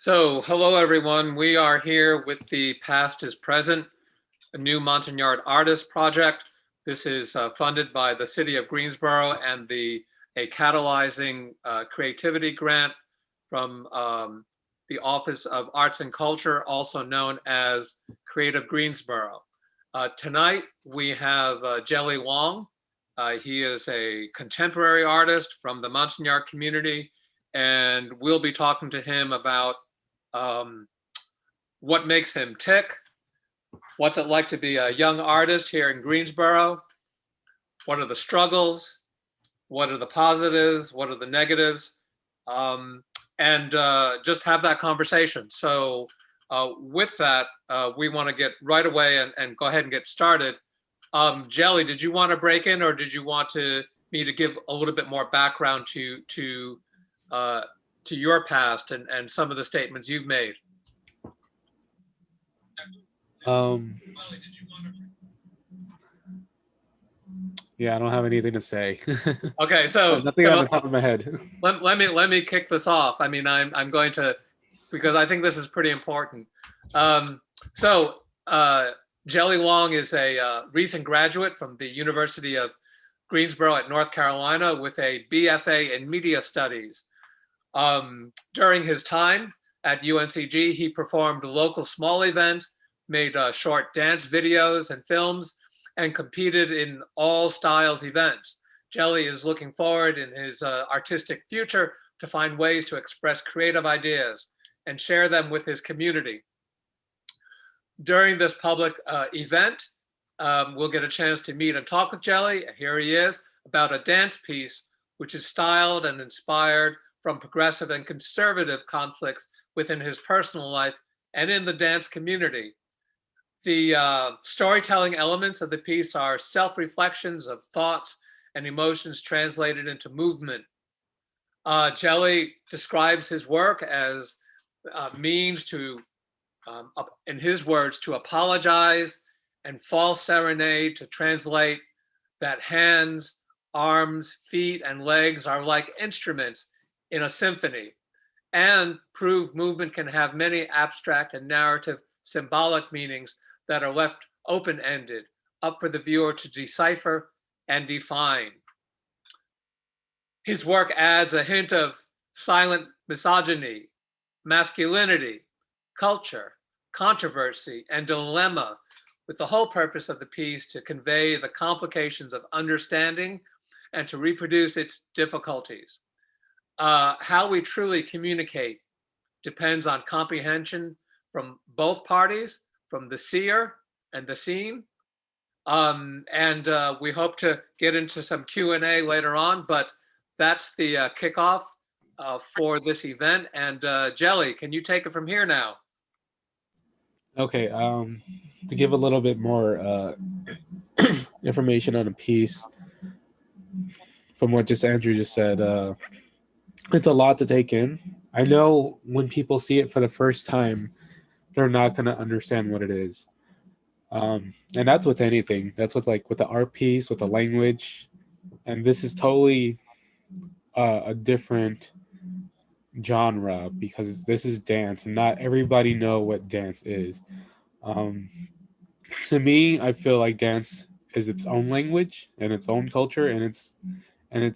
So, hello everyone. We are here with the Past is Present, a new Montagnard Artist project. This is funded by the City of Greensboro and a Catalyzing Creativity grant from the Office of Arts and Culture, also known as Creative Greensboro. Tonight we have Jelly Wong. He is a contemporary artist from the Montagnard community, and we'll be talking to him about um, what makes him tick, what's it like to be a young artist here in Greensboro, what are the struggles, what are the positives, what are the negatives, um, and just have that conversation. So with that, we want to get right away and go ahead and get started. Jelly, did you want to break in, or did you want me to give a little bit more background to your past and some of the statements you've made? Um, yeah, I don't have anything to say. Okay, so Nothing on the top of my head. let me kick this off. I mean, I'm going to, because I think this is pretty important. Um, so Jelly Wong is a recent graduate from the University of Greensboro at North Carolina with a BFA in Media Studies. During his time at UNCG, he performed local small events, made short dance videos and films, and competed in all styles events. Jelly is looking forward in his artistic future to find ways to express creative ideas and share them with his community. During this public event, we'll get a chance to meet and talk with Jelly. Here he is, about a dance piece which is styled and inspired from progressive and conservative conflicts within his personal life and in the dance community. The storytelling elements of the piece are self-reflections of thoughts and emotions translated into movement. Jelly describes his work as means to, in his words, to apologize and false serenade, to translate that hands, arms, feet, and legs are like instruments in a symphony, and prove movement can have many abstract and narrative symbolic meanings that are left open-ended, up for the viewer to decipher and define. His work adds a hint of silent misogyny, masculinity, culture, controversy, and dilemma, with the whole purpose of the piece to convey the complications of understanding and to reproduce its difficulties. How we truly communicate depends on comprehension from both parties, from the seer and the seen. And we hope to get into some Q&A later on, but that's the kickoff for this event. And Jelly, can you take it from here now? Okay, to give a little bit more information on a piece from what just Andrew just said, it's a lot to take in. I know when people see it for the first time, they're not going to understand what it is. And that's with anything. That's with the art piece, with the language. And this is totally a different genre because this is dance and not everybody know what dance is. Um, to me, I feel like dance is its own language and its own culture, and it's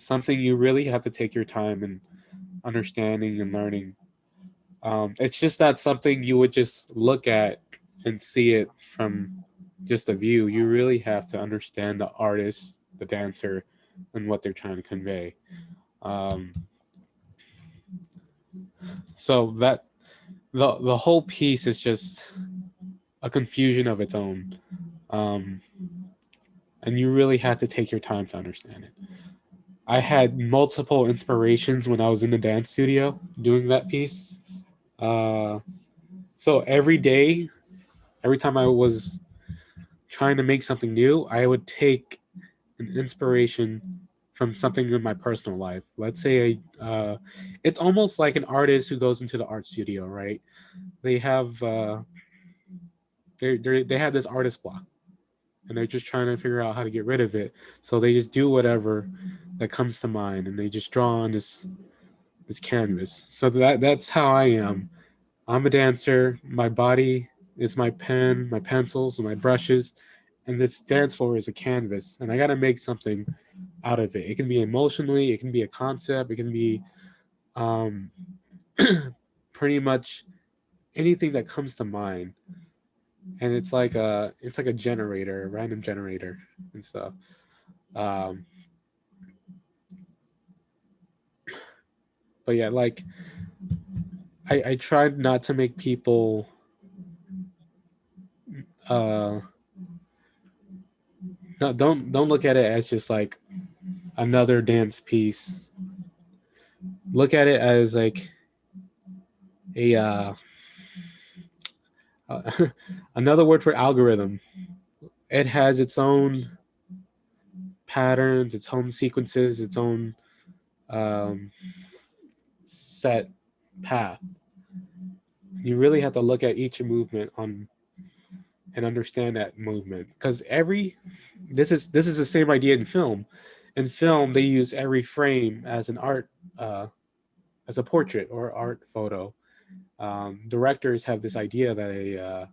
something you really have to take your time and understanding and learning. It's just not something you would just look at and see it from just a view. You really have to understand the artist, the dancer, and what they're trying to convey. Um, so that the whole piece is just a confusion of its own, um, and you really have to take your time to understand it. I had multiple inspirations when I was in the dance studio doing that piece. Uh, so every day, every time I was trying to make something new, I would take an inspiration from something in my personal life. Let's say it's almost like an artist who goes into the art studio, right? They have they have this artist block, and they're just trying to figure out how to get rid of it. So they just do whatever that comes to mind, and they just draw on this canvas. So that's how I am. I'm a dancer. My body is my pen, my pencils, and my brushes, and this dance floor is a canvas, and I got to make something out of it. It can be emotionally, it can be a concept, it can be um, pretty much anything that comes to mind. And it's like a generator, a random generator and stuff. Um, but yeah, like I tried not to make people uh no, don't look at it as just like another dance piece. Look at it as like a uh, another word for algorithm. It has its own patterns, its own sequences, its own um, set path. You really have to look at each movement on and understand that movement because every this is the same idea in film. In film, they use every frame as an art as a portrait or art photo. Directors have this idea that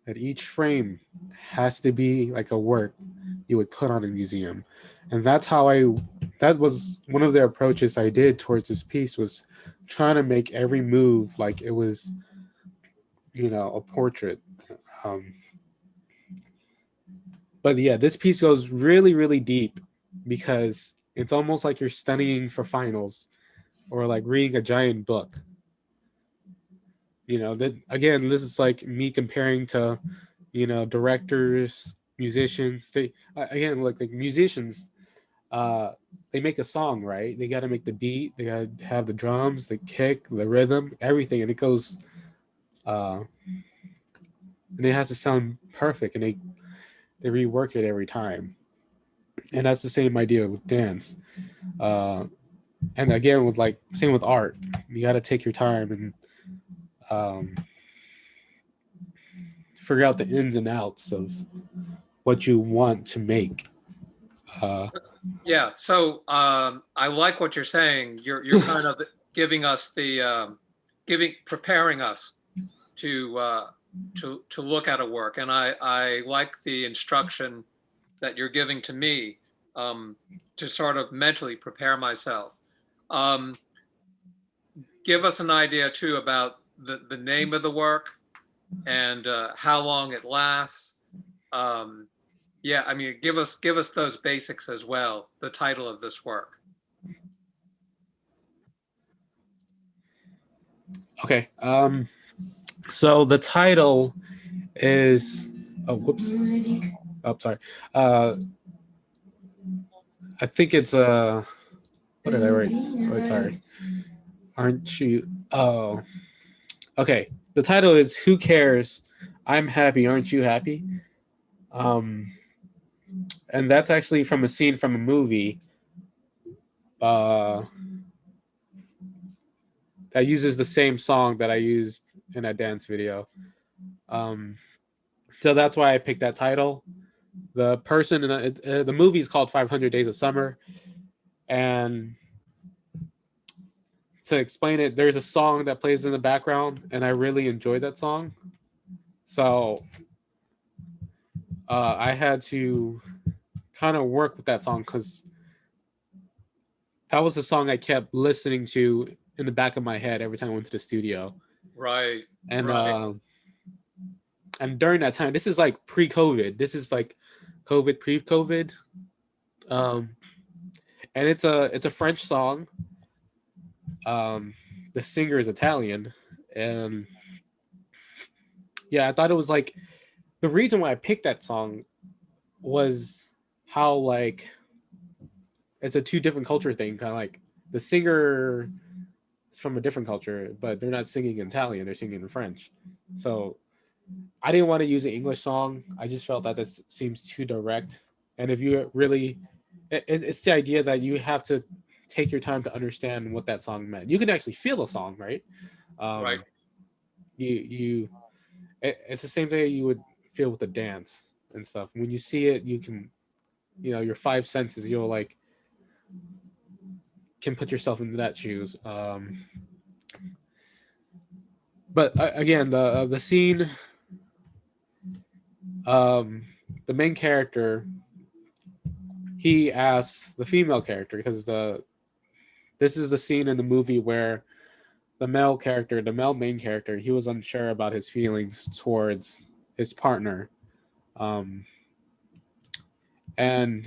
that each frame has to be like a work you would put on a museum, and that's how I that was one of the approaches I did towards this piece was trying to make every move like it was a portrait. um, but yeah, this piece goes really really deep because it's almost like you're studying for finals or like reading a giant book. That again, this is like me comparing to directors, musicians. They again, like musicians, uh they make a song, right? They got to make the beat, they got to have the drums, the kick, the rhythm, everything, and it goes uh and it has to sound perfect, and they rework it every time. And that's the same idea with dance. uh and again, with like same with art, you got to take your time and um figure out the ins and outs of what you want to make. uh Yeah. So I like what you're saying. You're kind of giving us the preparing us to to look at a work, and I like the instruction that you're giving to me um, to sort of mentally prepare myself. Um, Give us an idea too about the name of the work and how long it lasts. Um, yeah, I mean, give us those basics as well. The title of this work. okay. So the title is oh whoops. Oh, sorry. uh I think it's what did I write? Oh, sorry. Aren't you? Oh, okay. The title is "Who Cares? I'm Happy. Aren't you happy?" Um, and that's actually from a scene from a movie uh, that uses the same song that I used in that dance video. Um, so that's why I picked that title. The person in the movie is called 500 Days of Summer, and to explain it, there's a song that plays in the background, and I really enjoyed that song. So I had to kind of work with that song because that was the song I kept listening to in the back of my head every time I went to the studio. Right, And right. during that time, this is like pre-COVID. This is like COVID, pre-COVID. Um, and it's a French song. Um, the singer is Italian, and yeah, I thought it was like the reason why I picked that song was how like it's a two different culture thing. Kind of like the singer is from a different culture, but they're not singing in Italian; they're singing in French. So I didn't want to use an English song. I just felt that this seems too direct. And if you really, it's the idea that you have to take your time to understand what that song meant. You can actually feel the song, right? Right. Um, you it's the same thing you would feel with the dance and stuff. When you see it, you can, your five senses, you'll like can put yourself into that shoes. But again, the scene, um, the main character, he asks the female character because this is the scene in the movie where the male character, the male main character, he was unsure about his feelings towards his partner, um, and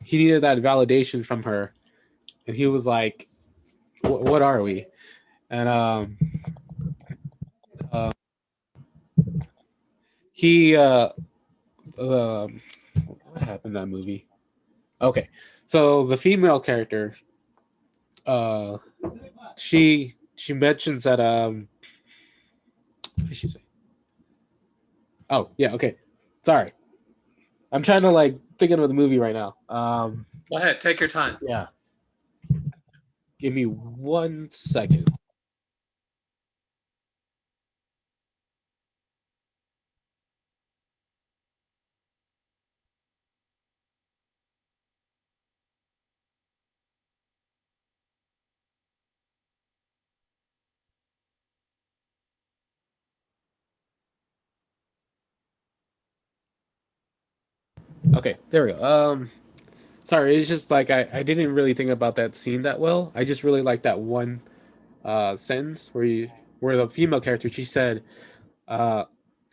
he needed that validation from her, and he was like, "What are we?" And uh, he what happened in that movie? Okay, so the female character, uh, she mentions that what did she say? Oh yeah, okay, sorry, I'm trying to like thinking of the movie right now. Go ahead, take your time. Yeah, give me 1 second. Okay, there we go. Sorry, it's just like I didn't really think about that scene that well. I just really like that one sentence where the female character she said, uh,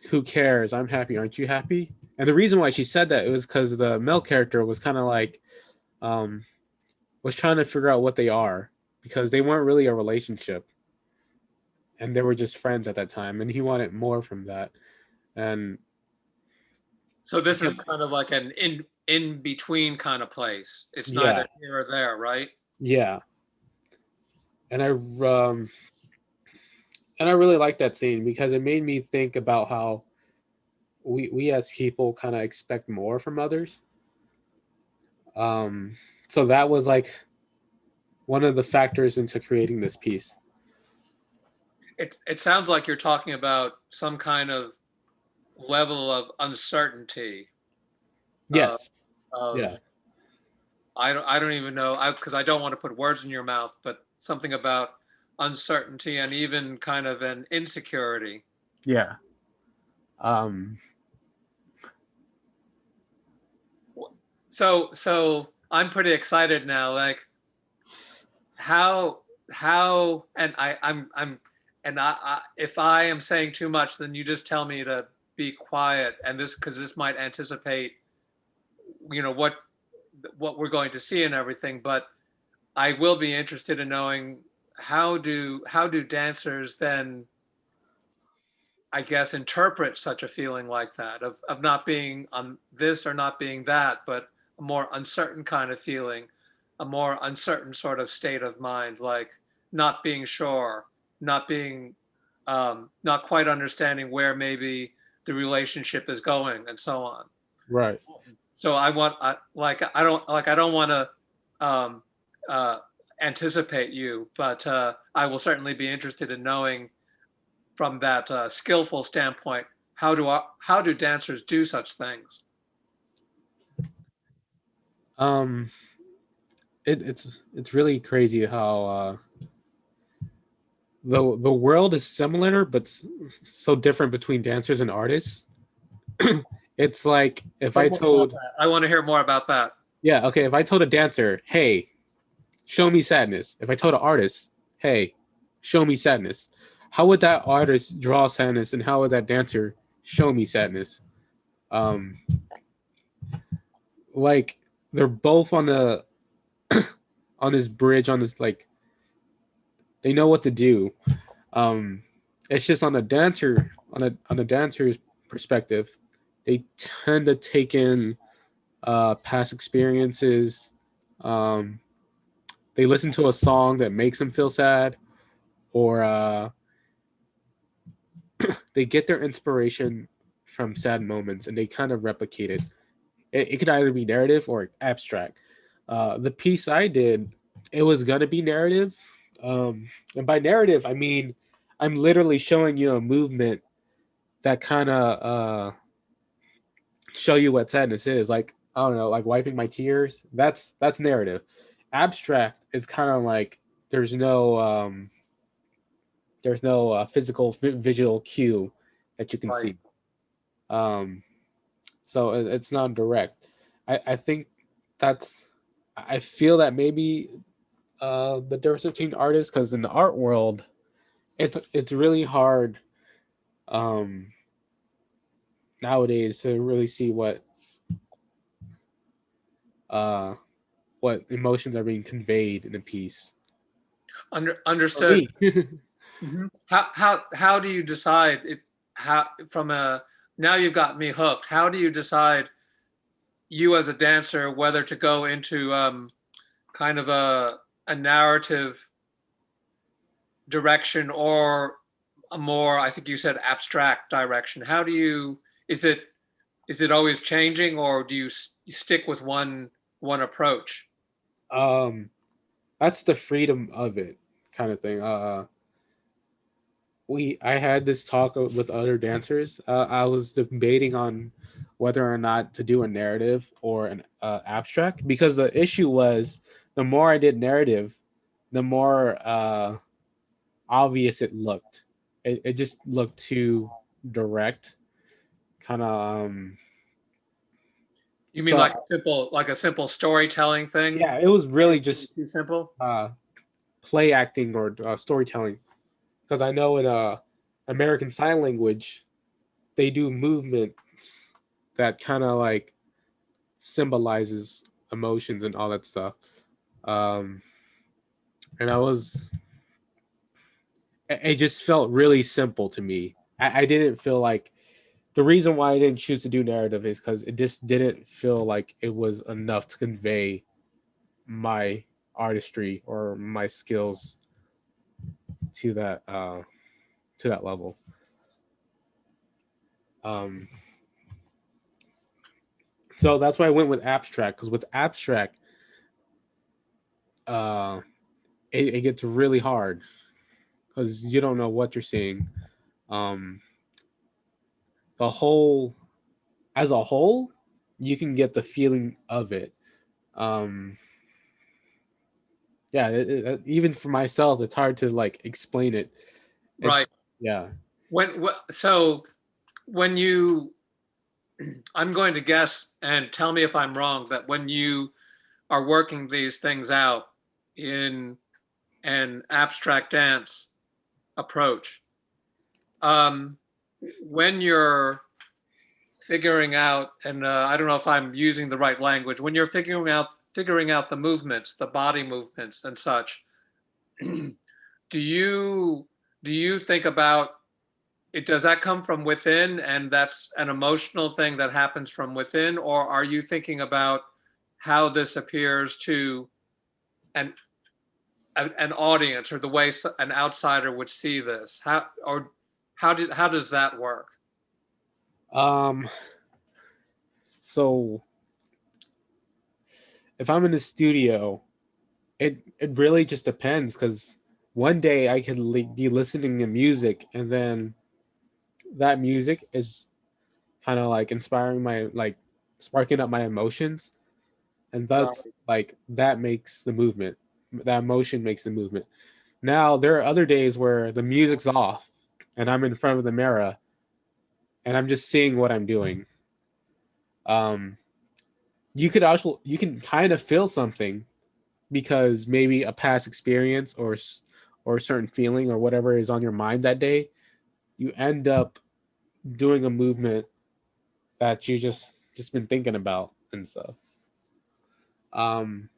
"Who cares? I'm happy. Aren't you happy?" And the reason why she said that it was because the male character was kind of like um, was trying to figure out what they are because they weren't really a relationship and they were just friends at that time, and he wanted more from that. And So he this is kept, kind of like an in between kind of place. It's yeah, neither here or there, right? yeah. And I really like that scene because it made me think about how we as people kind of expect more from others. Um, so that was like one of the factors into creating this piece. It sounds like you're talking about some kind of level of uncertainty uh, Yes. of Yeah. I don't even know because I don't want to put words in your mouth, but something about uncertainty and even kind of an insecurity. Yeah. Um, So I'm pretty excited now. Like how how and I'm and if I am saying too much, then you just tell me to be quiet. And this because this might anticipate what we're going to see and everything. But I will be interested in knowing how do dancers then I guess interpret such a feeling like that of not being on this or not being that, but a more uncertain kind of feeling, a more uncertain sort of state of mind, like not being sure, not being not quite understanding where maybe the relationship is going and so on. right. So I don't want to um, uh, anticipate you, but I will certainly be interested in knowing from that skillful standpoint how do dancers do such things. Um, it's really crazy how the world is similar but so different between dancers and artists. It's like if But I what about told, that? I want to hear more about that. yeah, okay, if I told a dancer, "Hey, show me sadness." If I told an artist, "Hey, show me sadness," how would that artist draw sadness, and how would that dancer show me sadness? Um, like they're both on the on this bridge on this like they know what to do. Um, it's just on the dancer's perspective, they tend to take in past experiences. Um, they listen to a song that makes them feel sad, or they get their inspiration from sad moments and they kind of replicate it. It could either be narrative or abstract. The piece I did, it was gonna be narrative, and by narrative I mean I'm literally showing you a movement that kind of show you what sadness is. Like I don't know, like wiping my tears. That's narrative. Abstract is kind of like there's no there's no physical visual cue that you can Right. see. Um, so it's not direct. I think that's I feel that maybe the difference between artists, because in the art world, it's really hard um, nowadays to really see uh, what emotions are being conveyed in a piece. For Understood. me, Mhm. How do you decide if how from a now you've got me hooked. How do you decide you as a dancer whether to go into kind of a narrative direction or a more, I think you said abstract direction? How do you, is it is it always changing, or do you stick with one approach? um, that's the freedom of it, kind of thing. I had this talk with other dancers. I was debating on whether or not to do a narrative or an abstract, because the issue was the more I did narrative, the more obvious it looked. It just looked too direct, kind of. You mean So like a simple storytelling thing? yeah, it was really just Too simple? play acting or storytelling, because I know in American Sign Language they do movements that kind of like symbolizes emotions and all that stuff. Um, and it just felt really simple to me. I didn't feel like the reason why I didn't choose to do narrative is because it just didn't feel like it was enough to convey my artistry or my skills to that level. Um, so that's why I went with abstract, because with abstract, uh, it gets really hard because you don't know what you're seeing. Um, the whole as a whole, you can get the feeling of it. Um, yeah, even for myself, it's hard to like explain it. Right. It's yeah. So when you, I'm going to guess and tell me if I'm wrong, that when you are working these things out in an abstract dance approach, um, when you're figuring out, and I don't know if I'm using the right language, when you're figuring out the movements, the body movements and such, do you do you think about it? Does that come from within, and that's an emotional thing that happens from within, or are you thinking about how this appears to an an audience, or the way an outsider would see this? How does that work? Um, so if I'm in the studio, it really just depends, because one day I could be listening to music, and then that music is kind of like inspiring my like sparking up my emotions, and that's Right. like that makes the movement. That emotion makes the movement. Now there are other days where the music's off and I'm in front of the mirror and I'm just seeing what I'm doing. Um, you can kind of feel something, because maybe a past experience or a certain feeling or whatever is on your mind that day, you end up doing a movement that you just been thinking about and stuff. Um,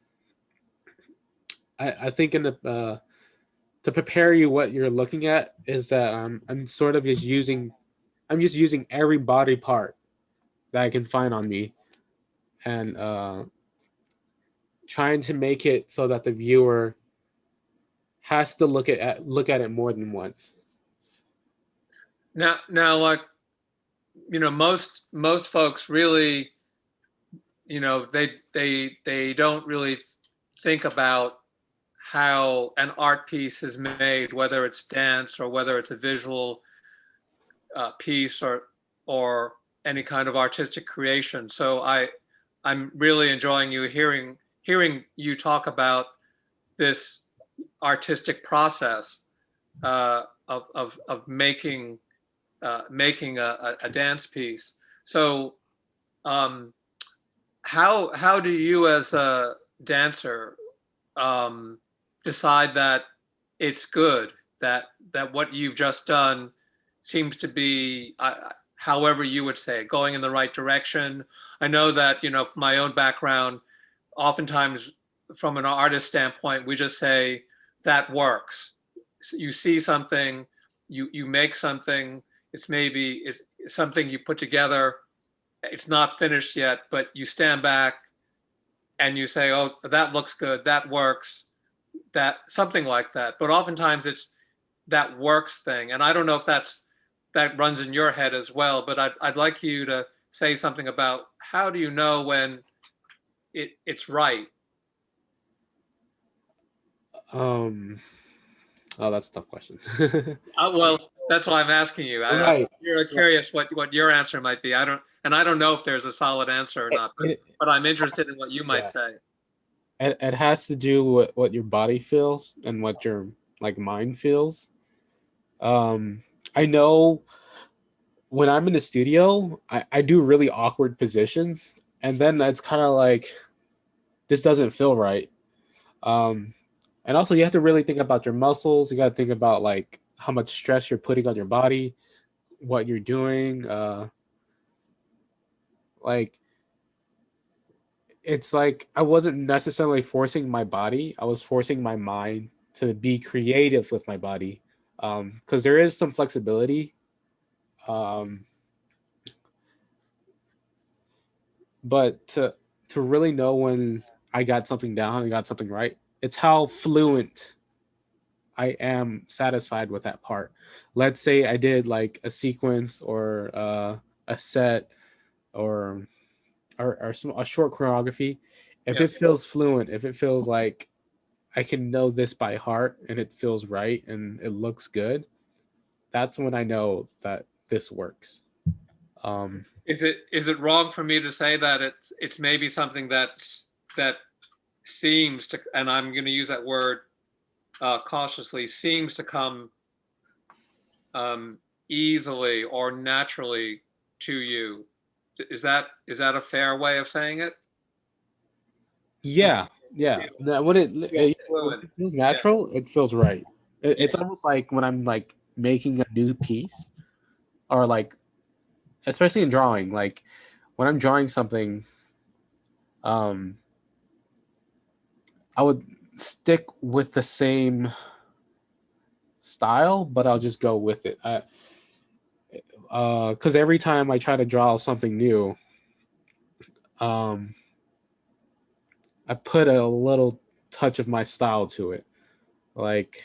I think in the to prepare you what you're looking at is that I'm sort of just using every body part that I can find on me, and trying to make it so that the viewer has to look at it more than once. Now, like, most folks really, they don't really think about how an art piece is made, whether it's dance or whether it's a visual piece or any kind of artistic creation. So I'm really enjoying hearing you talk about this artistic process. of making making a dance piece. So how do you as a dancer decide that it's good, that what you've just done seems to be, however you would say it, going in the right direction? I know that, from my own background, oftentimes from an artist standpoint, we just say that works. You see something, you make something, it's something you put together, it's not finished yet, but you stand back and you say, oh, that looks good, that works, that something like that. But oftentimes it's that works thing. And I don't know if that runs in your head as well, but I'd like you to say something about how do you know when it's right? Oh, that's a tough question. Well, that's why I'm asking you. Right. You're curious what your answer might be. I don't know if there's a solid answer or not, but I'm interested in what you might Yeah. say. It has to do with what your body feels and what your like mind feels. I know when I'm in the studio, I do really awkward positions, and then it's kind of like this doesn't feel right. Um, and also you have to really think about your muscles. You got to think about like how much stress you're putting on your body, what you're doing. Like it's like I wasn't necessarily forcing my body. I was forcing my mind to be creative with my body, because there is some flexibility. Um, but to really know when I got something down and got something right, it's how fluent I am satisfied with that part. Let's say I did like a sequence or a set or a short choreography. If it Yes. feels fluent, if it feels like I can know this by heart and it feels right and it looks good, that's when I know that this works. Um, Is it wrong for me to say that it's maybe something that seems to, and I'm going to use that word cautiously, seems to come um, easily or naturally to you? Is that a fair way of saying it? When yeah, yeah. it When feels when fluid. it feels Yeah. natural, it feels right. It's Yeah. almost like when I'm like making a new piece, or like especially in drawing, like when I'm drawing something, um, I would stick with the same style, but I'll just go with it. Because every time I try to draw something new, um, I put a little touch of my style to it. Like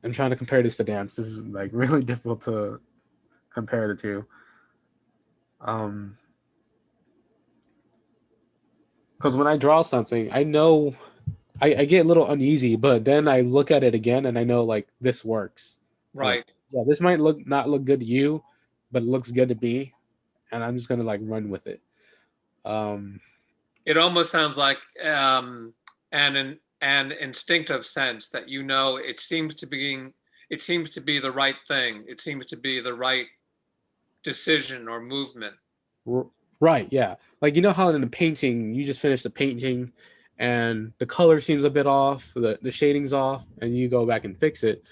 I'm trying to compare this to dance. This is like really difficult to compare the two. Um, because when I draw something, I know I get a little uneasy, but then I look at it again and I know like this works. Like, Right. yeah, this might not look good to you, but it looks good to me, and I'm just gonna like run with it. Um, It almost sounds like an instinctive sense that it seems to be the right thing. It seems to be the right decision or movement. r- right, yeah. Like you know how in a painting you just finish the painting, and the color seems a bit off, the shading's off, and you go back and fix it.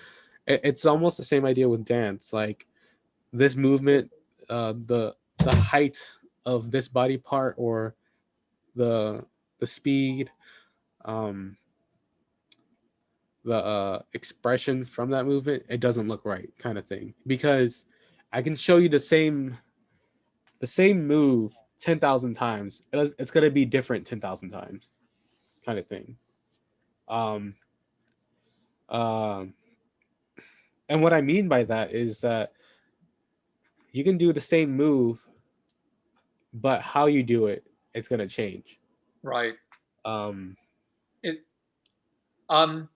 It's almost the same idea with dance. Like this movement, the height of this body part or the the speed, um, the expression from that movement, it doesn't look right, kind of thing. Because I can show you the same move 10,000 times. It's gonna be different 10,000 times, kind of thing. Um, um, and what I mean by that is that you can do the same move, but how you do it, it's gonna change. Right. Um, It um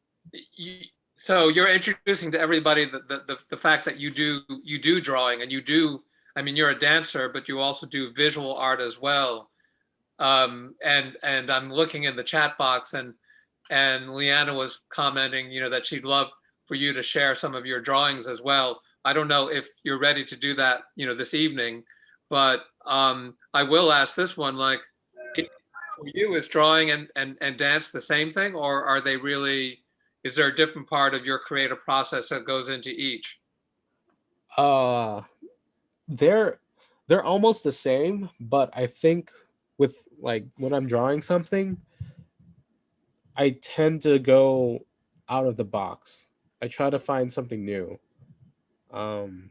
you, so you're introducing to everybody the fact that you do drawing and you do, I mean, you're a dancer, but you also do visual art as well. And I'm looking in the chat box, and Leanna was commenting, that she'd love for you to share some of your drawings as well. I don't know if you're ready to do that, this evening, but I will ask this one, like, for you, is drawing and dance the same thing, or are they really, is there a different part of your creative process that goes into each? Uh, they're they're almost the same, but I think with like when I'm drawing something, I tend to go out of the box. I try to find something new. Um,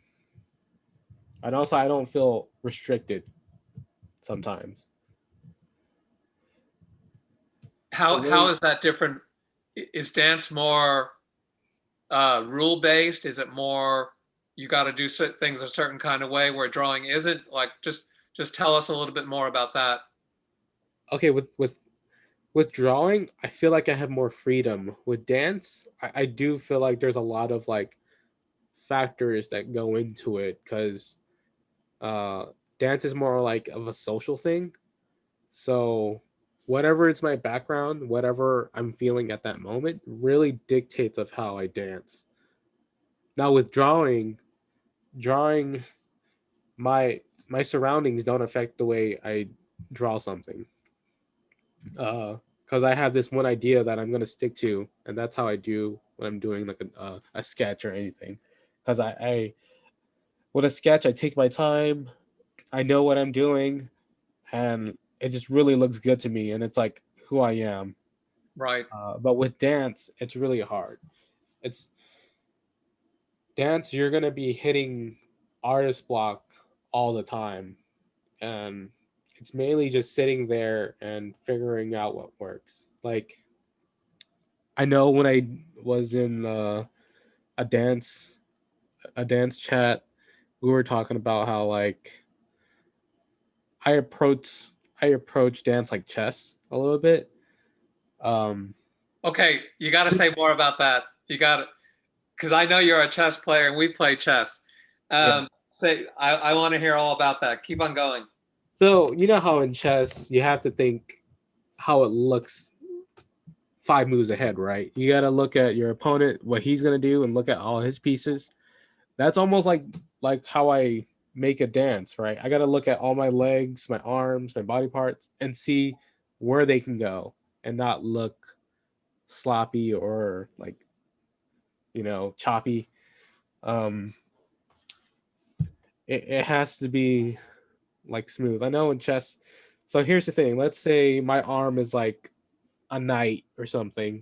and also I don't feel restricted sometimes. The How way is that different? Is dance more rule based? Is it more you got to do things a certain kind of way where drawing isn't? Like, just tell us a little bit more about that. okay, with drawing, I feel like I have more freedom. With dance, I do feel like there's a lot of like factors that go into it because uh dance is more like of a social thing. So whatever is my background, whatever I'm feeling at that moment really dictates of how I dance. Now with drawing my surroundings don't affect the way I draw something. Because I have this one idea that I'm gonna stick to, and that's how I do when I'm doing like a sketch or anything. Because I with a sketch, I take my time, I know what I'm doing, and it just really looks good to me, and it's like who I am. Right. But with dance, it's really hard. It's dance, you're gonna be hitting artist block all the time, and it's mainly just sitting there and figuring out what works. Like I know when I was in a dance a dance chat, we were talking about how like I approach I approach dance like chess a little bit. Um, Okay, you got to say more about that. You got to, because I know you're a chess player and we play chess. yeah. Say, I want to hear all about that. Keep on going. So you know how in chess you have to think how it looks 5 moves ahead, right? You got to look at your opponent, what he's gonna do, and look at all his pieces. That's almost like how I make a dance, right? I got to look at all my legs, my arms, my body parts, and see where they can go, and not look sloppy or like choppy. Um, it has to be like smooth. I know in chess. So here's the thing. Let's say my arm is like a knight or something,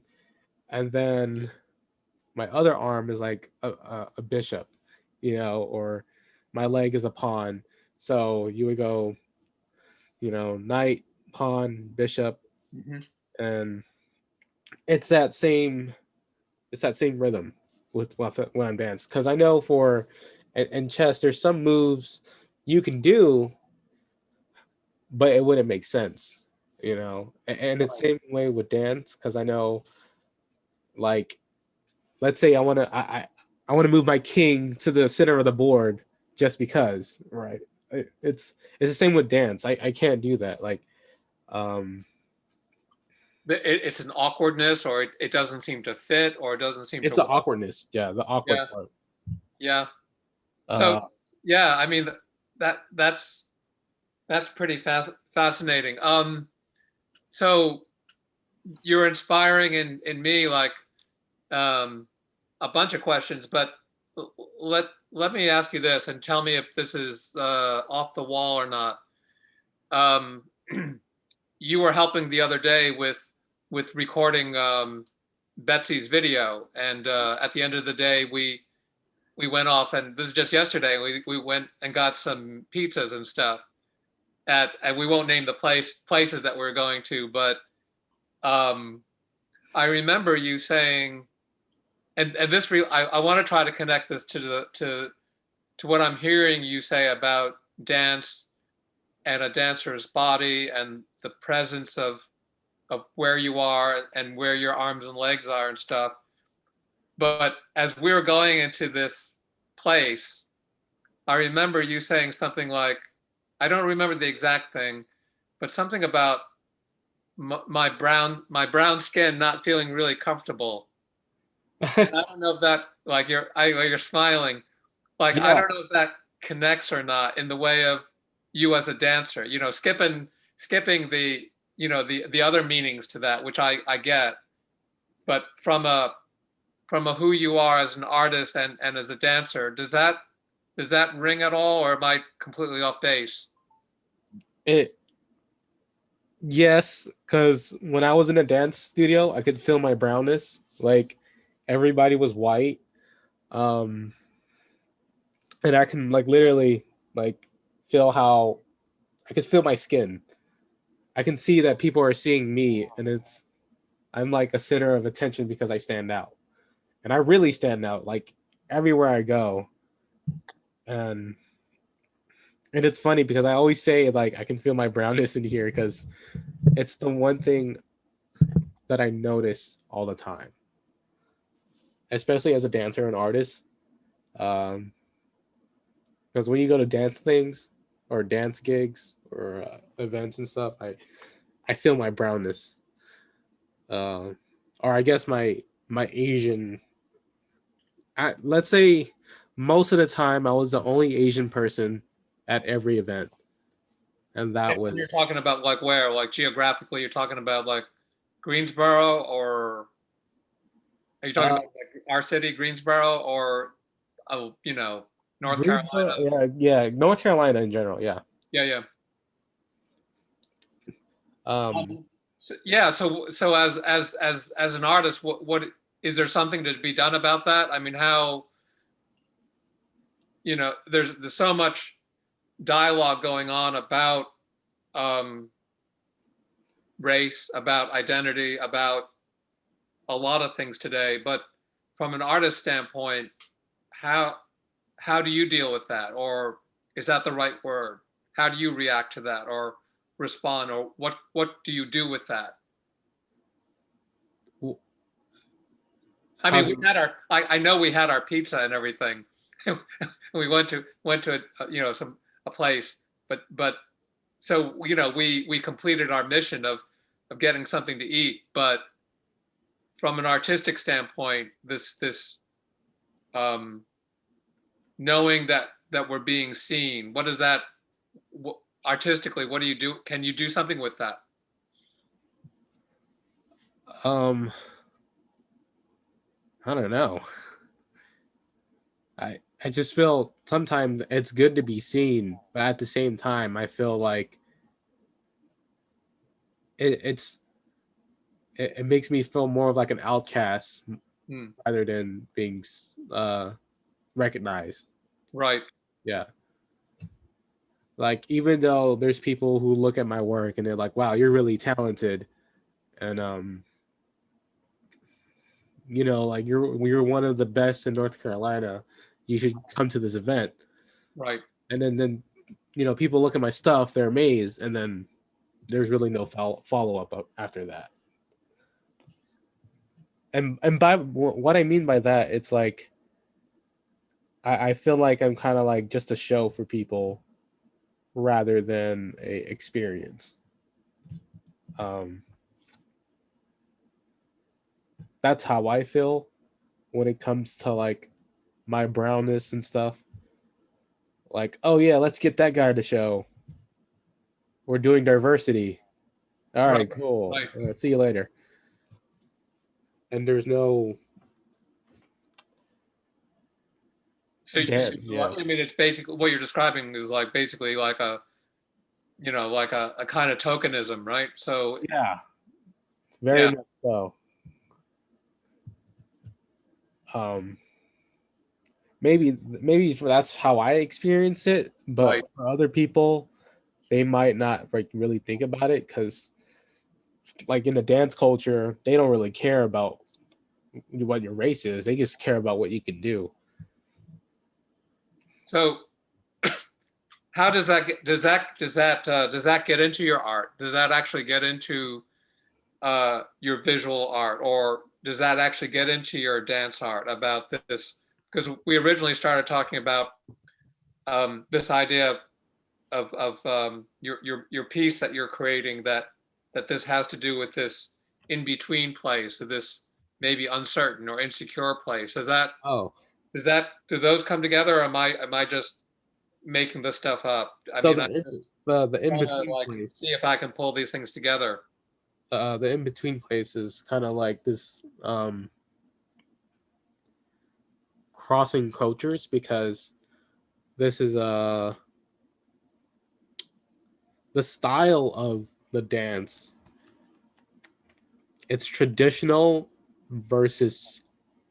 and then my other arm is like a bishop, or my leg is a pawn. So you would go, knight, pawn, bishop, Mhm. and it's that same rhythm with when I'm danced. Because I know for in chess, there's some moves you can do, but it wouldn't make sense, And it's Right. same way with dance because I know, like, let's say I want to move my king to the center of the board just because, right? It's the same with dance. I can't do that. Like, um, It's an awkwardness, or it doesn't seem to fit, or it doesn't seem it's to the work. awkwardness. Yeah, the awkward Yeah, part. yeah. So, Uh, yeah, I mean, that's pretty fascinating. So you're inspiring in me, like, um, a bunch of questions, but let me ask you this and tell me if this is off the wall or not. Um, you were helping the other day with recording Betsy's video, and at the end of the day, we went off, and this is just yesterday. We went and got some pizzas and stuff and we won't name the places that we're going to, but um, I remember you saying, and this I want to try to connect this to what I'm hearing you say about dance and a dancer's body and the presence of where you are and where your arms and legs are and stuff. But as we were going into this place, I remember you saying something like, I don't remember the exact thing, but something about my brown skin not feeling really comfortable. And I don't know if that, like you're smiling, like I Yeah, don't know if that connects or not in the way of you as a dancer. Skipping the the other meanings to that, which I get, but from a who you are as an artist and as a dancer, does that ring at all, or am I completely off base? it yes, because when I was in a dance studio, I could feel my brownness. Like everybody was white, um, and I can like literally like feel how I could feel my skin. I can see that people are seeing me, and I'm like a center of attention because I stand out, and I really stand out like everywhere I go, and it's funny because I always say like I can feel my brownness in here because it's the one thing that I notice all the time, especially as a dancer and artist. Um, because when you go to dance things or dance gigs or events and stuff, I feel my brownness, uh, or I guess my Asian. Let's say most of the time I was the only Asian person at every event, and that And you're was talking about like where, like geographically, you're talking about like Greensboro, or are you talking uh, about like our city, Greensboro, or North Greensboro. Carolina? Yeah, yeah, North Carolina in general. Yeah. Yeah, yeah. Um, Yeah. So as an artist, what is there something to be done about that? I mean, how there's so much dialogue going on about um, race, about identity, about a lot of things today. But from an artist standpoint, how how do you deal with that, or is that the right word? How do you react to that, or respond, or what do you do with that? I how mean, we do had our I know we had our pizza and everything. We went to some a place, but so we completed our mission of getting something to eat. But from an artistic standpoint, this um, knowing that we're being seen, what does that artistically? What do you do? Can you do something with that? um I don't know. I just feel sometimes it's good to be seen, but at the same time, I feel like it's it makes me feel more of like an outcast Hmm. rather than being recognized. Right. Yeah, like even though there's people who look at my work and they're like, "Wow, you're really talented," and like you're one of the best in North Carolina. You should come to this event. Right. And then people look at my stuff, they're amazed, and then there's really no follow up after that. And by what I mean by that, it's like I feel like I'm kind of like just a show for people rather than a experience. Um, that's how I feel when it comes to like my brownness and stuff. Like, oh yeah, let's get that guy to show. We're doing diversity. All Right. right, cool. Right. See you later. And there's no yeah. I mean, it's basically what you're describing is like basically like like a kind of tokenism, right? So Yeah, very yeah, much so. Um, maybe that's how I experience it, but right. for other people, they might not like really think about it because, like in the dance culture, they don't really care about what your race is. They just care about what you can do. So how does that get, does that get into your art? Does that actually get into your visual art, or does that actually get into your dance art about this? Because we originally started talking about this idea of your piece that you're creating, that this has to do with this in between place, this maybe uncertain or insecure place. Oh, Do those come together, or am I just making this stuff up? I so mean, I'm just the in trying to between like see place, if I can pull these things together. the in between place is kind of like this crossing cultures, because this is the style of the dance. It's traditional versus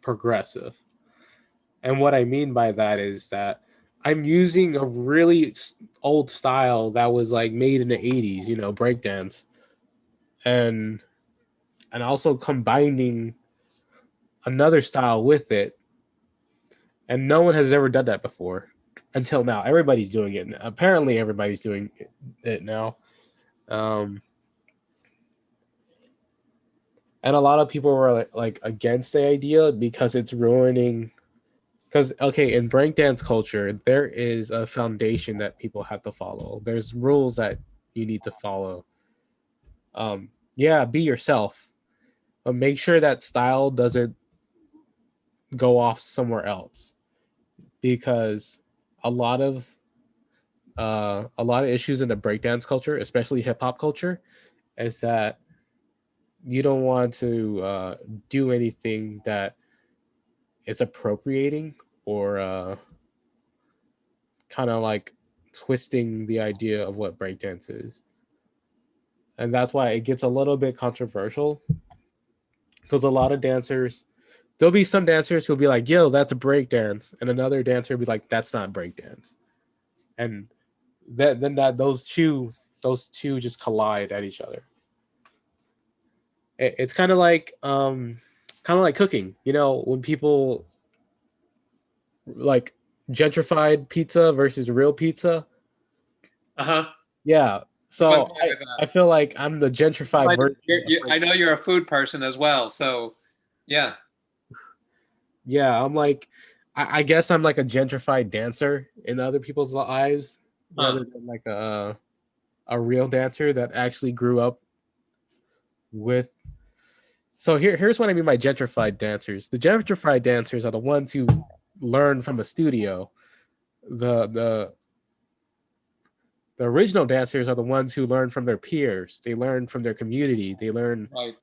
progressive. And what I mean by that is that I'm using a really old style that was like made in the 80s, breakdance, and also combining another style with it. And no one has ever done that before until now. Everybody's doing it. Apparently everybody's doing it now. Um, and a lot of people were like against the idea because it's ruining. Because okay, in breakdance culture, there is a foundation that people have to follow. There's rules that you need to follow. Yeah, be yourself, but make sure that style doesn't go off somewhere else, because a lot of issues in the breakdance culture, especially hip hop culture, is that you don't want to do anything that is appropriating or kind of like twisting the idea of what breakdance is. And that's why it gets a little bit controversial, because a lot of dancers, there'll be some dancers who'll be like, yo, that's a breakdance. And another dancer will be like, that's not breakdance. And then those two just collide at each other. It's kind of like cooking. When people like gentrified pizza versus real pizza. Uh-huh. Yeah. I'm on So board with that. I feel like I'm the gentrified But version of I French. know you're a food person as well, so yeah. Yeah, I'm like, I guess I'm like a gentrified dancer in other people's lives, Huh. rather than like a real dancer that actually grew up with. So here's what I mean by gentrified dancers. The gentrified dancers are the ones who learn from a studio. The the original dancers are the ones who learn from their peers. They learn from their community. They learn Right.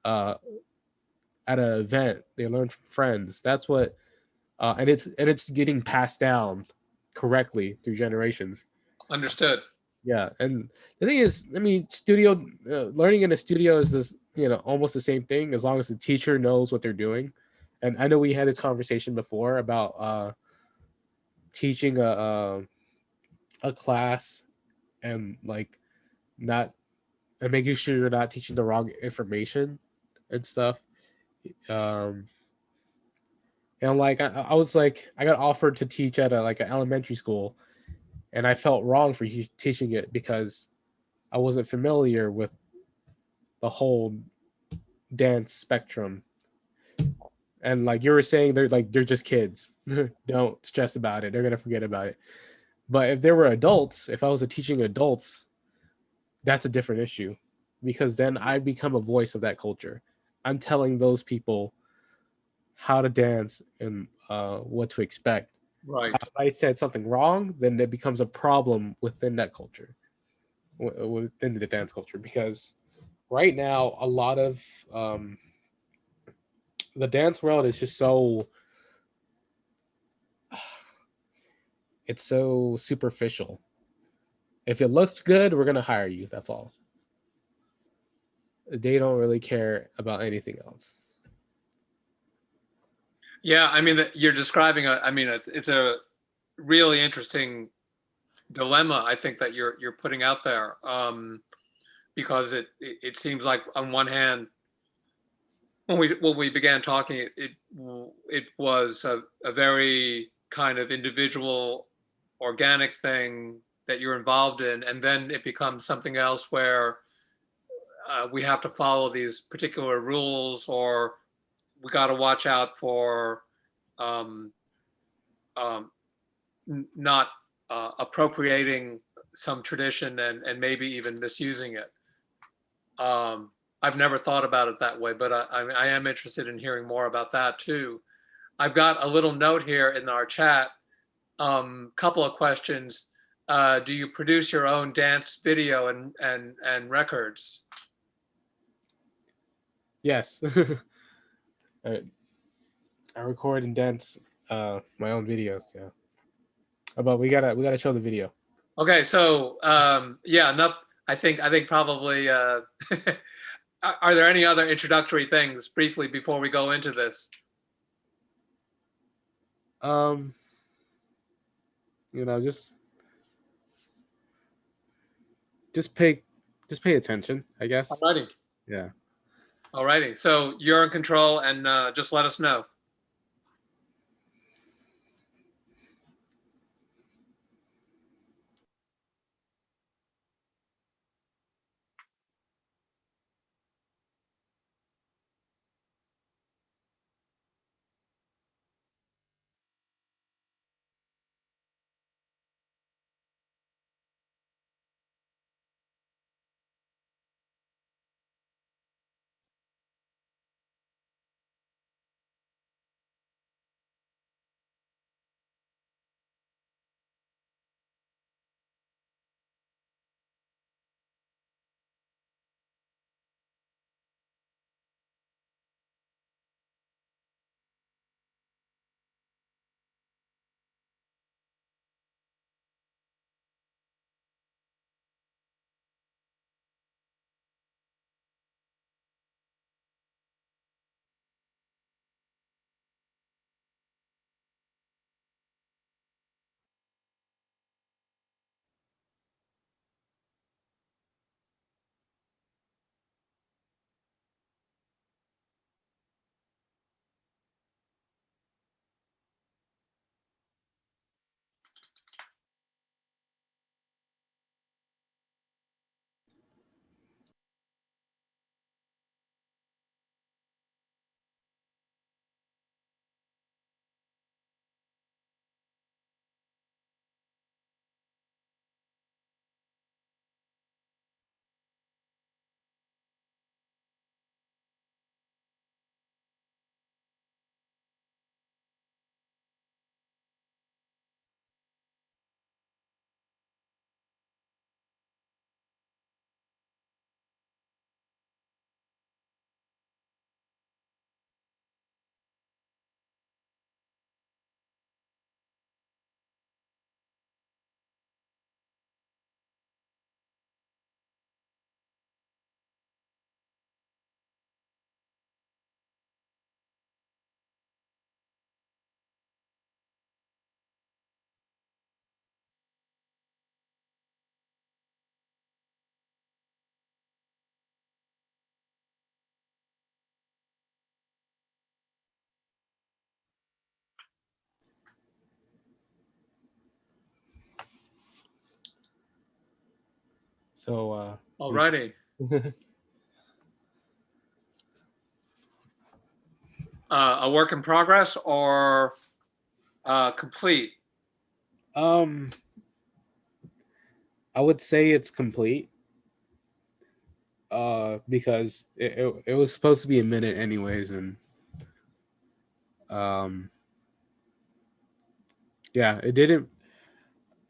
uh, at an event. They learn from friends. That's what, and it's getting passed down correctly through generations. Understood. Yeah, and the thing is, I mean, studio learning in a studio is this, almost the same thing as long as the teacher knows what they're doing. And I know we had this conversation before about teaching a class, and like not and making sure you're not teaching the wrong information and stuff. Um, and like I was like, I got offered to teach at a like an elementary school, and I felt wrong for teaching it because I wasn't familiar with the whole dance spectrum. And like you were saying, they're just kids. Don't stress about it. They're gonna forget about it. But if there were adults, if I was teaching adults, that's a different issue, because then I become a voice of that culture. I'm telling those people how to dance and what to expect. Right. If I said something wrong, then it becomes a problem within that culture, within the dance culture, because right now a lot of the dance world is just so, it's so superficial. If it looks good, we're gonna hire you. That's all. They don't really care about anything else. Yeah, I mean you're describing I mean it's a really interesting dilemma I think that you're putting out there. Because it seems like on one hand when we began talking it was a very kind of individual organic thing that you're involved in, and then it becomes something else where we have to follow these particular rules, or we got to watch out for um, um, not appropriating some tradition and maybe even misusing it. I've never thought about it that way, but I am interested in hearing more about that too. I've got a little note here in our chat. Couple of questions. Do you produce your own dance video and records? Yes. I record and dance my own videos. Yeah, but we gotta show the video. Okay, so yeah, enough. I think probably. Are there any other introductory things briefly before we go into this? Um, you know, just pay attention, I guess. Alrighty, Yeah. alrighty. So you're in control, and just let us know. So Alrighty. A work in progress or complete? um, I would say it's complete. Because it was supposed to be a minute anyways, and um, yeah, it didn't.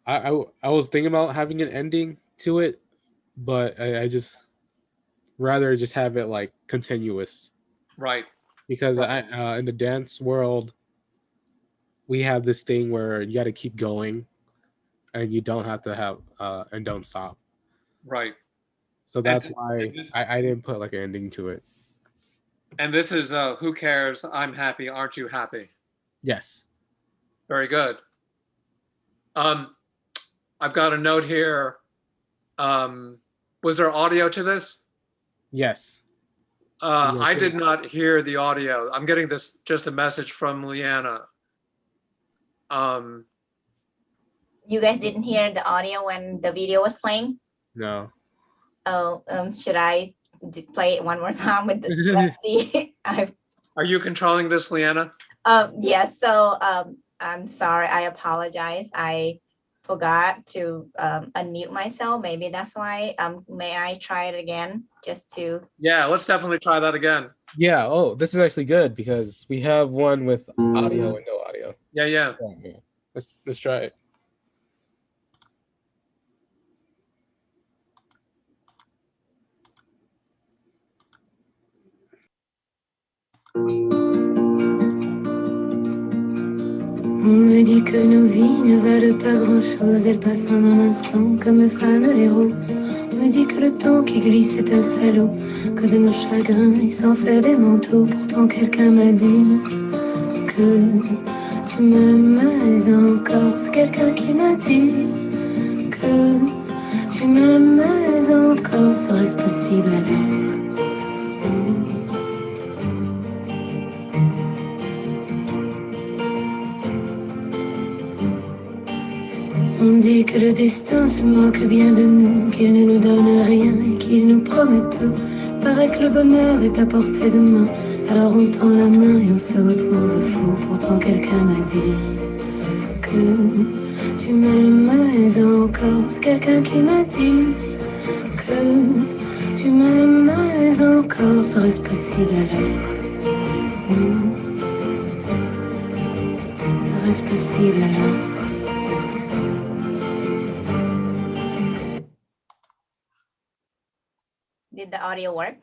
I was thinking about having an ending to it, but I just rather just have it like continuous Right. because Right. I in the dance world we have this thing where you got to keep going and you don't have to have and don't stop. Right. So And that's why this I didn't put like an ending to it. and this is who cares? I'm happy. Aren't you happy? Yes. Very good. Um, I've got a note here. Um, was there audio to this? Yes. Yes. I did not hear the audio. I'm getting this just a message from Leanna. Um, You guys didn't hear the audio when the video was playing? No. Oh, should I play it one more time with the let's see? are you controlling this, Leanna? Yes. So I'm sorry. I apologize. I forgot to unmute myself. Maybe that's why. May I try it again just to? Yeah, let's definitely try that again. Yeah. Oh, this is actually good because we have one with audio and no audio. Yeah, yeah. Yeah. Let's try it. On me dit que nos vies ne valent pas grand-chose, elles passent en un instant comme fanent les roses. On me dit que le temps qui glisse est un salaud, que de nos chagrins il s'en fait des manteaux. Pourtant quelqu'un m'a dit que tu m'aimes encore. C'est quelqu'un qui m'a dit que tu m'aimes encore. Serait-ce possible alors? On dit que le destin se moque bien de nous, qu'il ne nous donne rien et qu'il nous promet tout. Paraît que le bonheur est à portée de main, alors on tend la main et on se retrouve fou. Pourtant quelqu'un m'a dit que tu m'aimes encore. C'est quelqu'un qui m'a dit que tu m'aimes encore. Serait-ce possible alors? Serait-ce possible alors? Did the audio work?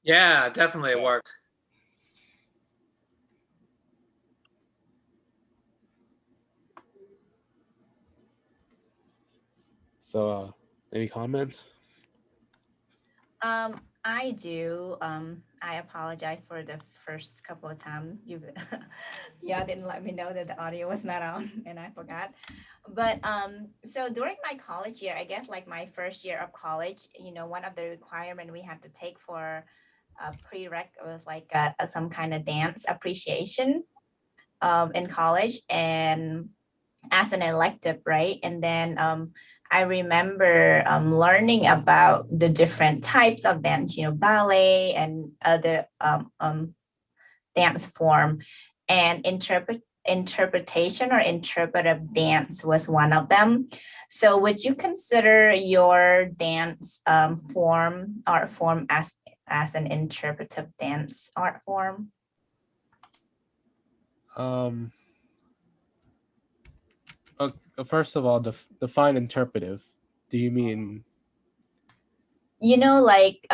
Yeah, definitely it worked. So, any comments? I do. I apologize for the first couple of times you y'all didn't let me know that the audio was not on and I forgot. But so during my college year, I guess like my first year of college, you know, one of the requirements we had to take for a prereq was like some kind of dance appreciation in college and as an elective, right? And then I remember learning about the different types of dance, you know, ballet and other dance form, and interpretation or interpretive dance was one of them. So would you consider your dance form, art form, as an interpretive dance art form? First of all, define interpretive. Do you mean? You know, like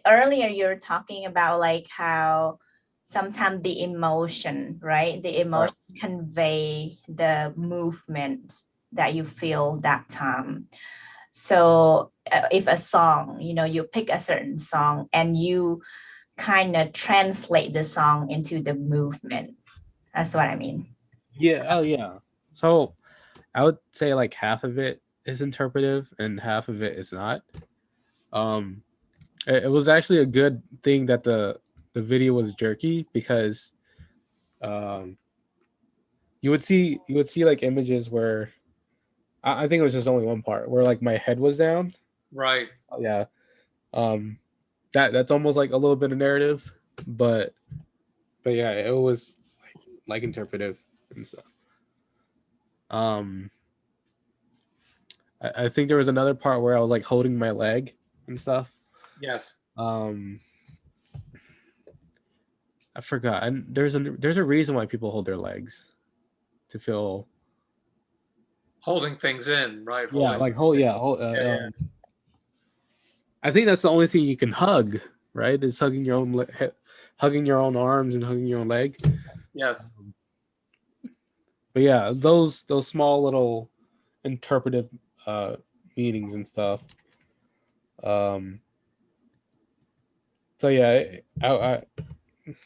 earlier you were talking about like how sometimes the emotion, right? The emotion convey the movement that you feel that time. So if a song, you know, you pick a certain song and you kind of translate the song into the movement. That's what I mean. Yeah. Oh, yeah. So, I would say like half of it is interpretive and half of it is not. It was actually a good thing that the video was jerky because you would see like images where I think it was just only one part where like my head was down. Right. Yeah. That's almost like a little bit of narrative, but yeah, it was like interpretive and stuff. I think there was another part where I was like holding my leg and stuff. Yes. I forgot. And there's a reason why people hold their legs to feel Holding things in, right? yeah, like Yeah. I think that's the only thing you can hug, right? Is hugging your own hugging your own arms and hugging your own leg. Yes. But yeah, those small little interpretive meanings and stuff. So yeah, I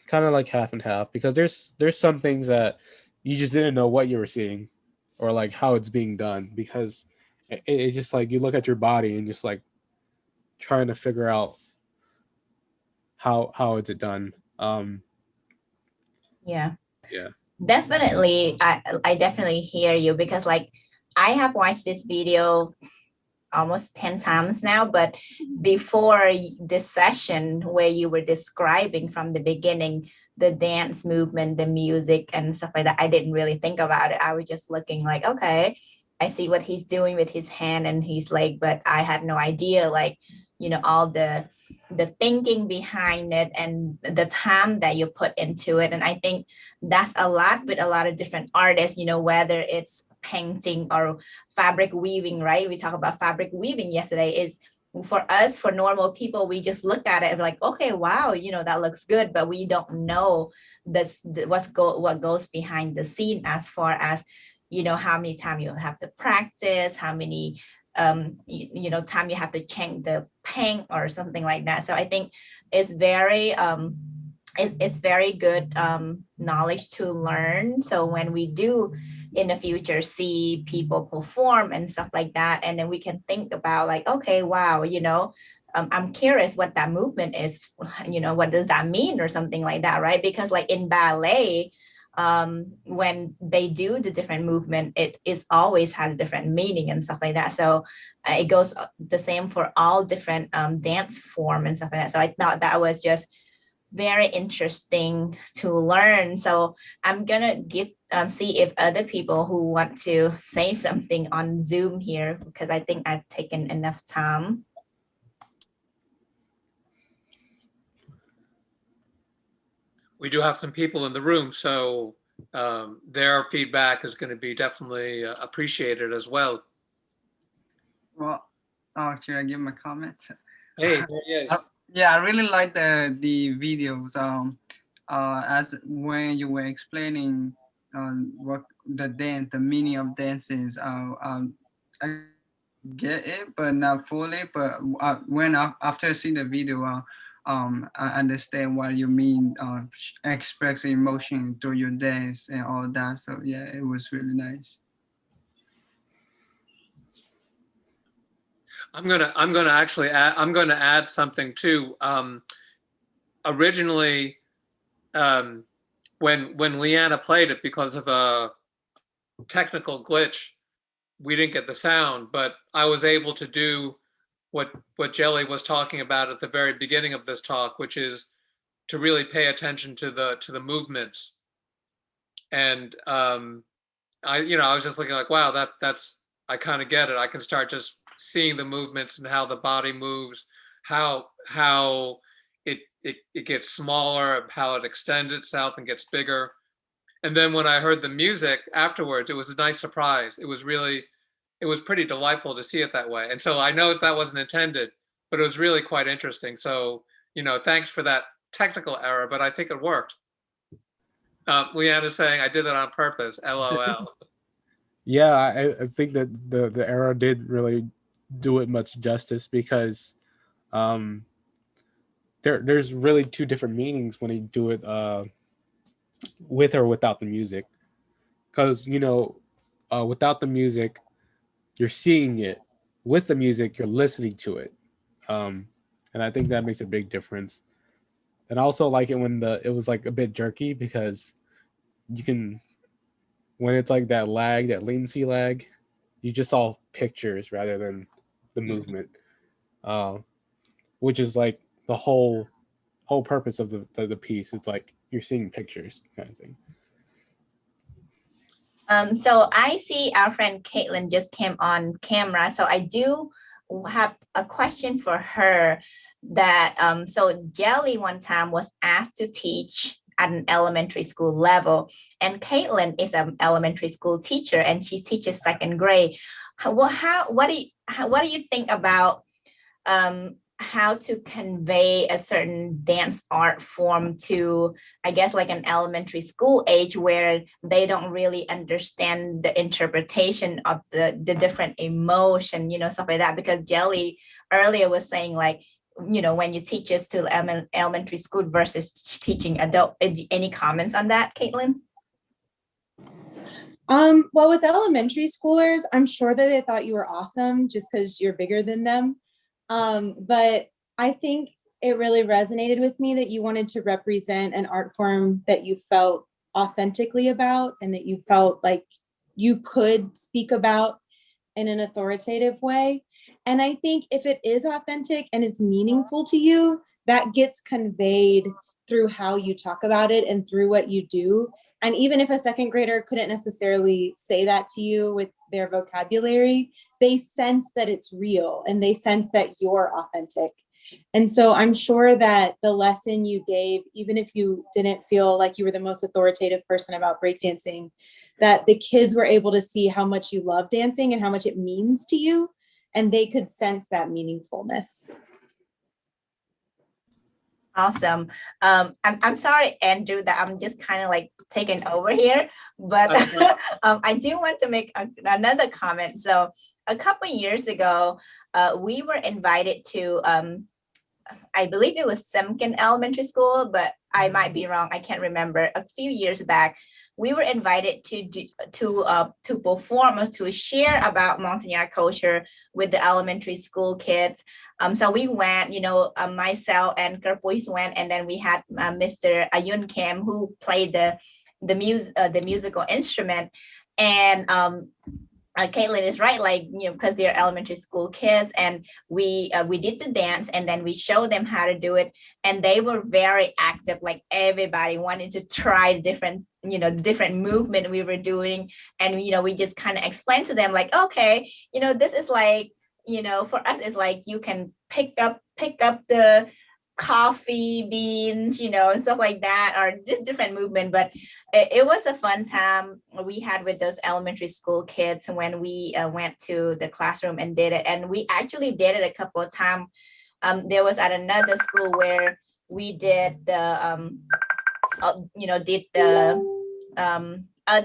kind of like half and half because there's some things that you just didn't know what you were seeing or like how it's being done because it's just like you look at your body and just like trying to figure out how is it done. Yeah. Yeah. Definitely. I definitely hear you because like I have watched this video almost 10 times now, but before this session where you were describing from the beginning the dance movement, the music and stuff like that, I didn't really think about it. I was just looking like, okay, I see what he's doing with his hand and his leg, but I had no idea, like, all the thinking behind it and the time that you put into it. And I think that's a lot with a lot of different artists, whether it's painting or fabric weaving, right? We talked about fabric weaving yesterday. Is for us, for normal people, we just look at it and like, okay, wow, that looks good, but we don't know what goes behind the scene, as far as how many times you have to practice, how many time you have to change the paint or something like that. So I think it's very it's very good knowledge to learn. So when we do in the future see people perform and stuff like that, and then we can think about like, okay, wow, I'm curious what that movement is, what does that mean or something like that, right? Because like in ballet, when they do the different movement, it is always has different meaning and stuff like that. So it goes the same for all different dance form and stuff like that. So I thought that was just very interesting to learn. So I'm gonna see if other people who want to say something on Zoom here, because I think I've taken enough time. We do have some people in the room, so their feedback is going to be definitely appreciated as well. Well, should I give my comment? Hey, there he is. Yeah, I really like the videos. As when you were explaining what the dance, the meaning of dance is. I get it, but not fully. But after I see the video, I understand what you mean. Express emotion through your dance and all that. So yeah, it was really nice. I'm gonna actually add something too. Originally, when Leanna played it, because of a technical glitch, we didn't get the sound, but I was able to do what Jelly was talking about at the very beginning of this talk, which is to really pay attention to the movements. And I was just looking like, wow, that's I kind of get it. I can start just seeing the movements and how the body moves, how it gets smaller, how it extends itself and gets bigger. And then when I heard the music afterwards, it was a nice surprise. It was pretty delightful to see it that way. And so I know that wasn't intended, but it was really quite interesting. So, thanks for that technical error, but I think it worked. Leanna's saying I did it on purpose, LOL. Yeah, I think that the error did really do it much justice, because there's really two different meanings when you do it with or without the music. Because without the music, you're seeing it. With the music, you're listening to it, and I think that makes a big difference. And I also like it when it was like a bit jerky, because you can, when it's like that lag, that latency lag, you just saw pictures rather than the movement, which is like the whole purpose of the piece. It's like you're seeing pictures kind of thing. So I see our friend Caitlin just came on camera. So I do have a question for her that, so Jelly one time was asked to teach at an elementary school level, and Caitlin is an elementary school teacher and she teaches second grade. What do you think about how to convey a certain dance art form to, I guess, like an elementary school age, where they don't really understand the interpretation of the different emotion, stuff like that? Because Jelly earlier was saying, like, when you teach us to elementary school versus teaching adult. Any comments on that, Caitlin? Well, with elementary schoolers, I'm sure that they thought you were awesome just because you're bigger than them. But I think it really resonated with me that you wanted to represent an art form that you felt authentically about, and that you felt like you could speak about in an authoritative way. And I think if it is authentic and it's meaningful to you, that gets conveyed through how you talk about it and through what you do. And even if a second grader couldn't necessarily say that to you with their vocabulary, they sense that it's real and they sense that you're authentic. And so I'm sure that the lesson you gave, even if you didn't feel like you were the most authoritative person about breakdancing, that the kids were able to see how much you love dancing and how much it means to you, and they could sense that meaningfulness. Awesome. I'm sorry, Andrew, that I'm just kind of like taking over here, but I do want to make another comment. So a couple years ago, we were invited to, I believe it was Semken Elementary School, but I might be wrong. I can't remember. A few years back, we were invited to perform or to share about Montagnard culture with the elementary school kids. So we went, myself and Kerpois went, and then we had Mr. Ayun Kim, who played the musical instrument. And Caitlin is right, because they're elementary school kids, and we did the dance, and then we showed them how to do it, and they were very active. Like everybody wanted to try different movement we were doing, and we just kind of explained to them like, okay, this is like, for us it's like you can pick up the coffee beans, and stuff like that, or just different movement. But it was a fun time we had with those elementary school kids when we went to the classroom and did it. And we actually did it a couple of times. There was at another school where we did the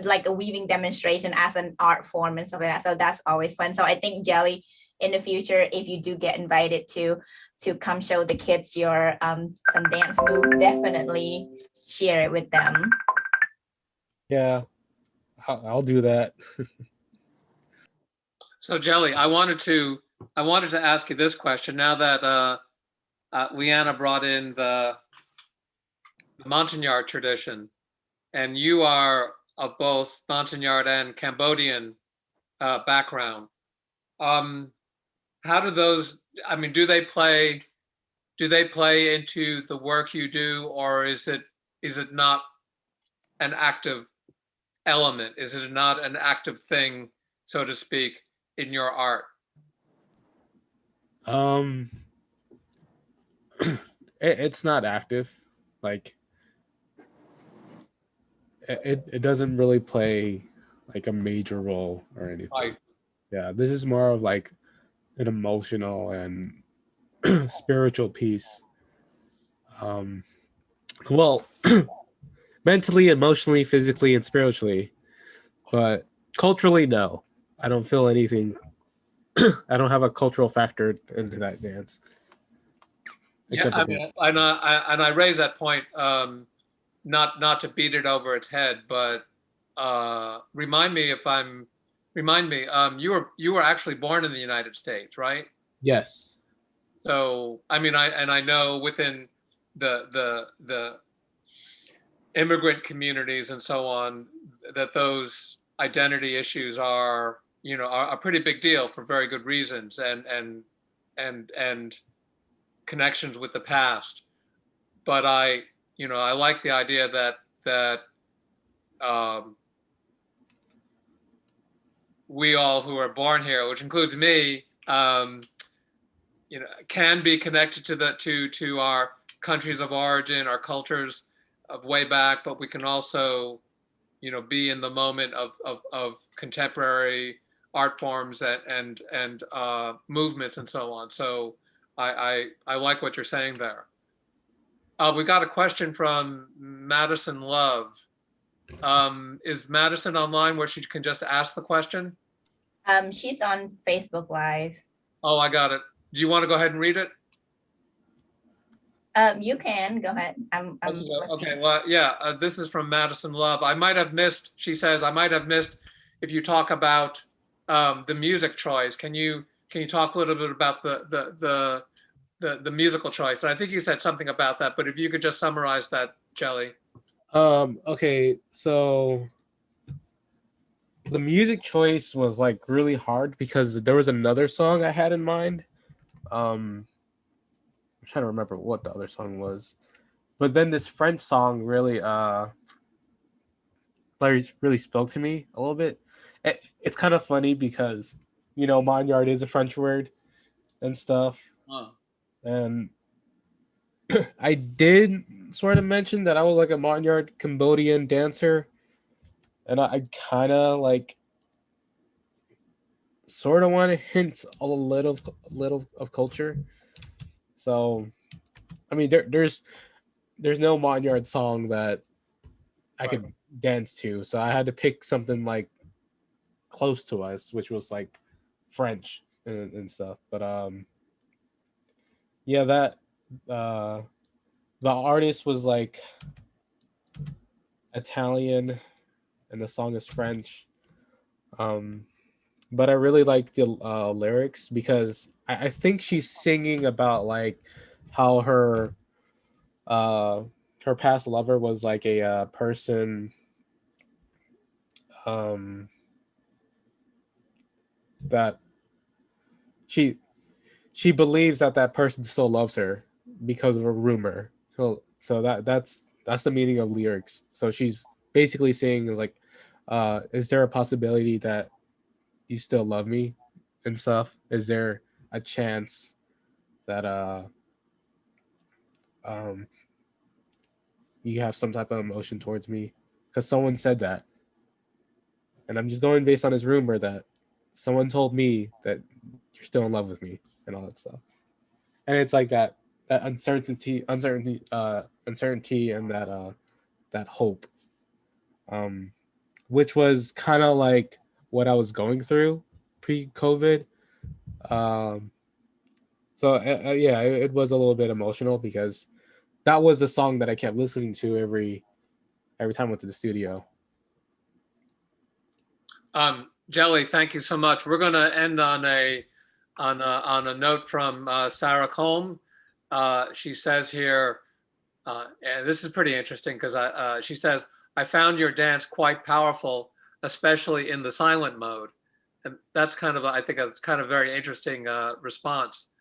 like a weaving demonstration as an art form and stuff like that. So that's always fun. So I think, Jelly, in the future, if you do get invited to come show the kids your some dance move, definitely share it with them. Yeah, I'll do that. So Jelly, I wanted to ask you this question now that Leanna brought in the Montagnard tradition, and you are of both Montagnard and Cambodian background. How do those? I mean, do they play into the work you do, or is it not an active element? Is it not an active thing, so to speak, in your art? It's not active. Like it doesn't really play like a major role or anything. Right. Yeah, this is more of like an emotional and spiritual piece. Well, mentally, emotionally, physically, and spiritually, but culturally, no. I don't feel anything. I don't have a cultural factor into that dance. Yeah, I mean, and I raise that point not to beat it over its head, but remind me. You were actually born in the United States, right? Yes. So I mean, I know within the immigrant communities and so on that those identity issues are a pretty big deal for very good reasons, and connections with the past. But I like the idea that we all who are born here, which includes me, can be connected to our countries of origin, our cultures of way back, but we can also, be in the moment of contemporary art forms and movements and so on. So I like what you're saying there. We got a question from Madison Love. Is Madison online where she can just ask the question? She's on Facebook Live. Oh, I got it. Do you want to go ahead and read it? You can go ahead. I'm okay. Well, yeah. This is from Madison Love. I might have missed. She says I might have missed if you talk about the music choice. Can you talk a little bit about the musical choice? And I think you said something about that, but if you could just summarize that, Jelly. Okay, so the music choice was like really hard because there was another song I had in mind. I'm trying to remember what the other song was, but then this French song really really spoke to me a little bit. It's kind of funny because Montagnard is a French word and stuff, Oh. and I did sort of mention that I was like a Montagnard-Cambodian dancer, and I kind of like sort of want to hint a little of culture. So, I mean, there's no Montagnard song that I could dance to, so I had to pick something like close to us, which was like French and stuff. But yeah, that the artist was like Italian, and the song is French. But I really like the lyrics because I think she's singing about like how uh, her past lover was like a person um, that she she believes that that person still loves her because of a rumor. So that's the meaning of lyrics. So she's basically saying like, is there a possibility that you still love me and stuff? Is there a chance that um you have some type of emotion towards me? Because someone said that, and I'm just going based on this rumor that someone told me that you're still in love with me and all that stuff. And it's like that uncertainty, and that hope, which was kind of like what I was going through pre-COVID. Um, so yeah, it was a little bit emotional because that was the song that I kept listening to every time I went to the studio. Jelly, thank you so much. We're going to end on a note from Sarah Colm. She says here, and this is pretty interesting because she says, "I found your dance quite powerful, especially in the silent mode," and that's kind of I think that's kind of very interesting response.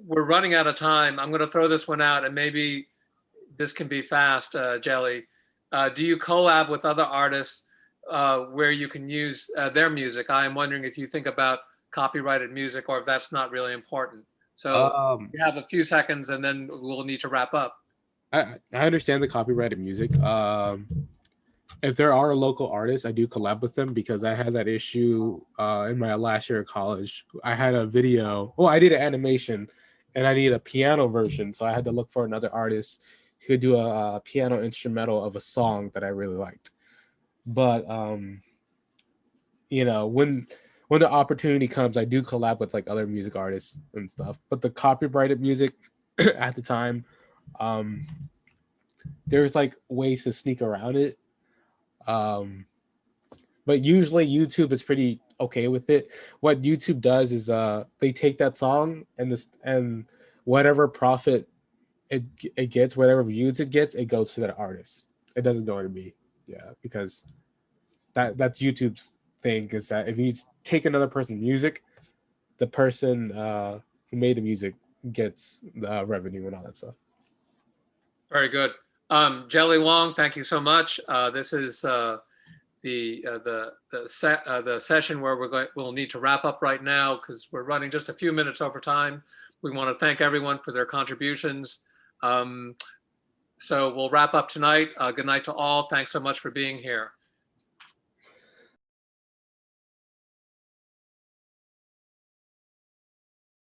We're running out of time. I'm going to throw this one out, and maybe this can be fast, Jelly. Do you collab with other artists where you can use their music? I am wondering if you think about copyrighted music or if that's not really important. So we have a few seconds and then we'll need to wrap up. I understand the copyrighted music. If there are local artists, I do collab with them because I had that issue in my last year of college. I had a video. Well, I did an animation, and I needed a piano version, so I had to look for another artist who could do a piano instrumental of a song that I really liked. But when the opportunity comes, I do collab with like other music artists and stuff. But the copyrighted music at the time, there's like ways to sneak around it. But usually YouTube is pretty okay with it. What YouTube does is they take that song and whatever profit it gets, whatever views it gets, it goes to that artist. It doesn't go to me. Yeah, because that's YouTube's thing is that if you take another person's music, the person who made the music gets the revenue and all that stuff. Very good. Jelly Wong, thank you so much. This is the session where we'll need to wrap up right now because we're running just a few minutes over time. We want to thank everyone for their contributions. So we'll wrap up tonight. Good night to all. Thanks so much for being here.